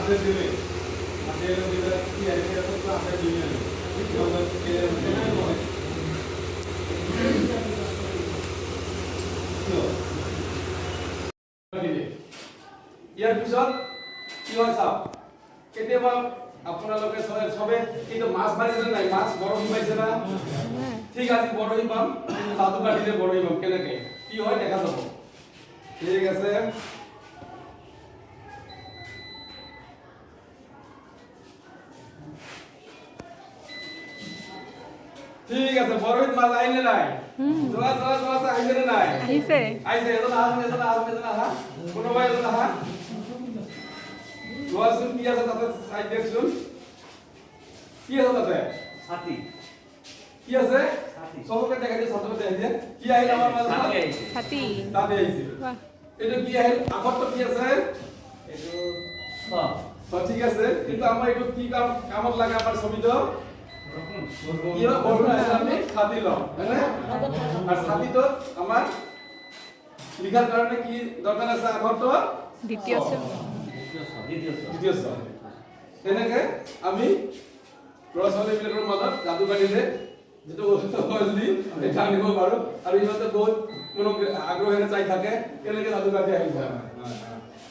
update দিলে update দিলে কি আছে তো আপডেট দিলে ইয়াৰ পিছত কি হয় চাওক কেতিয়াবা আপোনালোকে সবে কিন্তু মাছ মাৰিছে নাই মাছ বৰশী পাইছে না ঠিক আছে বৰশী পাম সাধু কাটিলে বৰশী পাম কেনেকে কি হয় দেখা যাব ঠিক আছে ঠিক আছে বৰশীত মাছ আহিলে নাই যোৱা যোৱা যোৱা আহিছে নে নাই আহিছে আহিছে এজন আহা কোনোবাই এজন আহা লোৱাচোন কি আছে তাতে চাই দেখচোন কি আছে তাতে ছাতি কি আছে সবকে দেখাই দিয়ে সবকে দেখাই দিয়ে কি আহিল আমার মাজত ছাতি তাতে আহিছে বাহ এটা কি আহিল আগত কি আছে এইটো তো ঠিক আছে কিন্তু আমাৰ এইটো কি কামত লাগে আমাৰ ছবিটো কি হয় বৰণ আছে আমি ছাতি লম হয়নে আৰ ছাতিটো আমাৰ লিখাৰ কাৰণে কি দৰকাৰ আছে আগত দ্বিতীয় দ্বিতীয় ছ তেনেকে আমি ল'ৰা ছোৱালীবিলাকৰ মাজত যাদু কাটিলে যেটো হলদি এটা আনিব পাৰো আৰু ইহঁতে বহুত আগ্ৰহেৰে চাই থাকে কেনেকে যাদু কাটি আহিছে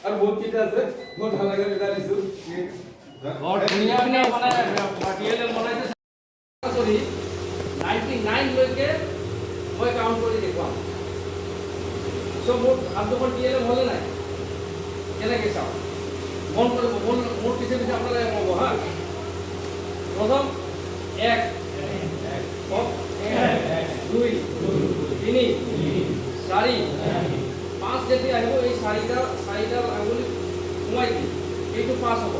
আৰু বহুত কিটা আছে বহুত ভাল লাগে এটা দিছো বৰ ধুনীয়া বনাই মাটিয়েল বনাইছে সৰি 99 লৈকে মই কাউন্ট কৰি দেখুৱাম সব মোৰ আব্দুল টিএল হলে নাই কেনেকে চাও মন কৰিব মন মোৰ পিছে পিছে আপোনালোকে ক'ব হা প্ৰথম 1 2 3 4 5 যেতিয়া আহিব এই চাৰিটা আঙুলি সোমাই দিম এইটো 5 হ'ব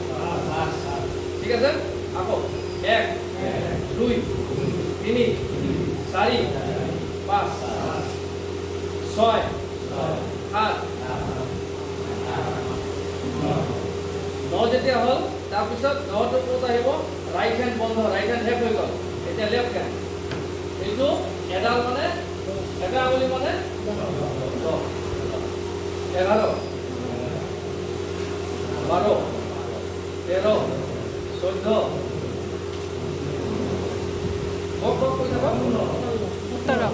ঠিক আছে আকৌ 1 2 3 4 5 6 7 9 যেতিয়া হ'ল তাৰপিছত 10টো ক'ত আহিব ৰাইট হেণ্ড বন্ধ ৰাইট হেণ্ড হেপ হৈ গ'ল এতিয়া লেফট হেণ্ড এইটো এডাল মানে এটা আঙুলি মানে 11 12 13 14 কক কৈ যাব 18 19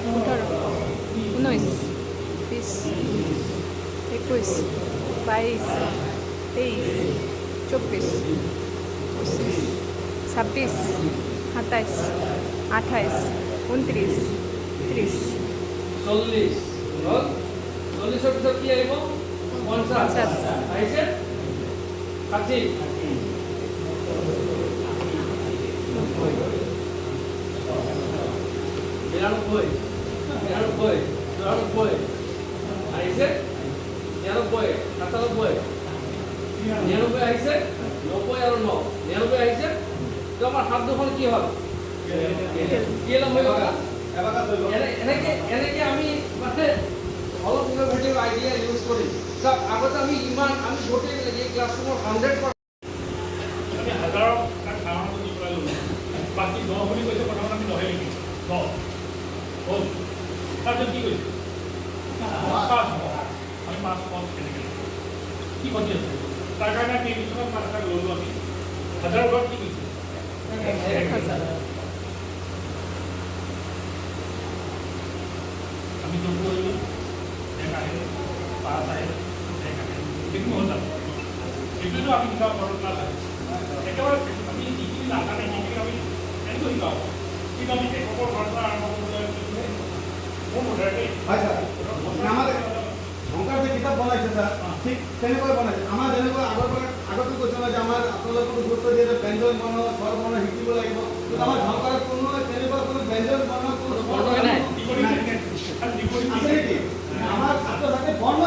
20 21 22 23 24 25 26 27 28 29 30 40 হ'ল 40ৰ পিছত কি আহিব 50 আহিছে 60 92 আহিছে 93 97 99 আহিছে 90 আৰু 9 99 আহিছে তো আমাৰ হাত দুখন কি হ'ল কি লম হৈ গ'ল এনেকে আমি মানে অলপ ইনোভেটিভ আইডিয়া ইউজ কৰিম চাওক আগতে আমি গোটেই এই ক্লাছৰুমৰ 100% আমি হাজাৰৰ ধাৰণা কৰি পেলাই ল'লোঁ বাকী 10 বুলি কৈছে প্ৰথমতে আমি 10 লিখিম 10 হ'ল তাৰপিছত কি কৈছে 5 আমি 5 কেনেকৈ কি ঘটি আছে তাৰ কাৰণে আমি কিছুমান মাথা ল'লোঁ আমি হাজাৰৰ ঘৰত কি কৈছে 1000 আমি যোগ কৰিলোঁ 1 আহিল 5 আহিল 1 আহিল এইটো হ'ল জানো এইটোতো আমি শিকাব পাৰোঁ ক্লাছ একেবাৰে আমি যিখিনি নাজানে সেইখিনি আমি কেনেকৈ শিকাব কিন্তু আমি লেখকৰ ঘৰৰ পৰা আৰম্ভ কৰিবলৈ মোৰ মুঠতে হয় স্যাৰ আমাদেৰ শঙ্কৰ যে কিতাপ বনাইছে স্যাৰ ঠিক তেনেকৈ বনাইছে আমাৰ যেনেকৈ আগতে কৈছিল যে আমাৰ আপোনালোকক গুৰুত্ব দিয়ে যে ব্যঞ্জন বৰ্ণ স্বৰ বৰ্ণ শিকিব লাগিব কিন্তু আমাৰ শঙ্কৰত কোনো তেনেকুৱা কোনো ব্যঞ্জন বৰ্ণ কোনো বৰ্ণ নাই আছে নেকি আমাৰ ছাত্ৰ ছাত্ৰী বৰ্ণ